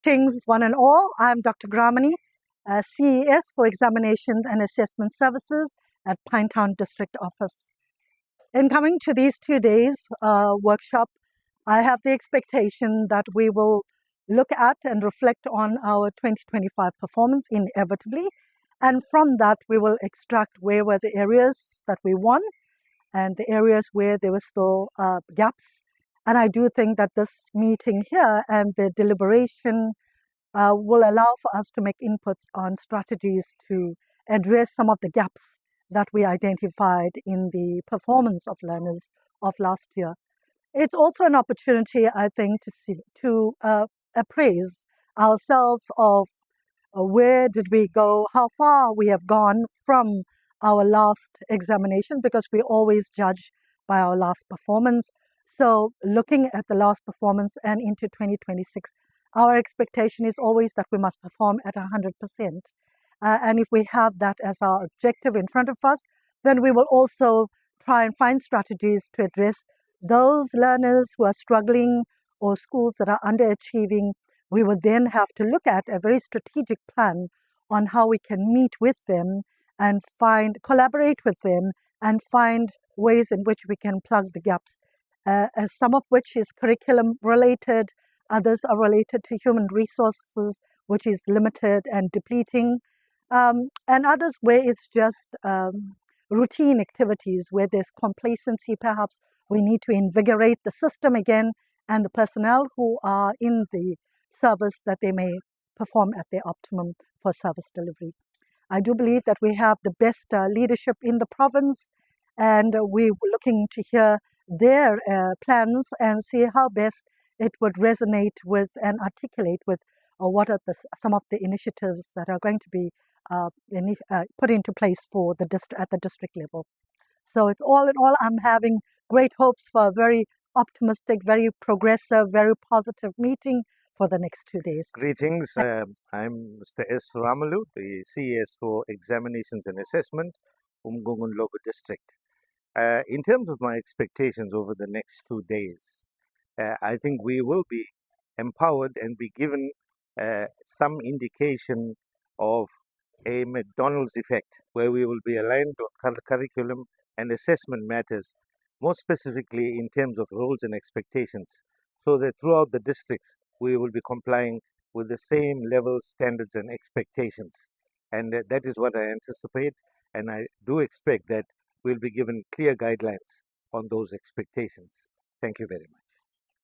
Greetings, one and all. I'm Dr. Gramanie, CES for Examinations and Assessment Services at Pinetown District Office. In coming to these 2 days workshop, I have the expectation that we will look at and reflect on our 2025 performance inevitably. And from that, we will extract where were the areas that we won and the areas where there were still gaps. And I do think that this meeting here and the deliberation will allow for us to make inputs on strategies to address some of the gaps that we identified in the performance of learners of last year. It's also an opportunity, I think, to appraise ourselves of where did we go, how far we have gone from our last examination, because we always judge by our last performance. So looking at the last performance and into 2026, our expectation is always that we must perform at 100%. And if we have that as our objective in front of us, then we will also try and find strategies to address those learners who are struggling or schools that are underachieving. We will then have to look at a very strategic plan on how we can meet with them and collaborate with them and find ways in which we can plug the gaps, some of which is curriculum related, others are related to human resources, which is limited and depleting, and others where it's just routine activities, where there's complacency. Perhaps we need to invigorate the system again and the personnel who are in the service, that they may perform at their optimum for service delivery. I do believe that we have the best leadership in the province, and we're looking to hear their plans and see how best it would resonate with and articulate with what are some of the initiatives that are going to be put into place for the at the district level. So it's all in all, I'm having great hopes for a very optimistic, very progressive, very positive meeting for the next 2 days. Greetings. I'm Mr. S. Ramula, the CES for Examinations and Assessment, uMgungundlovu District. In terms of my expectations over the next 2 days, I think we will be empowered and be given some indication of a McDonald's effect, where we will be aligned on curriculum and assessment matters, more specifically in terms of roles and expectations, so that throughout the districts we will be complying with the same levels, standards, and expectations. And that is what I anticipate, and I do expect that we'll be given clear guidelines on those expectations. Thank you very much.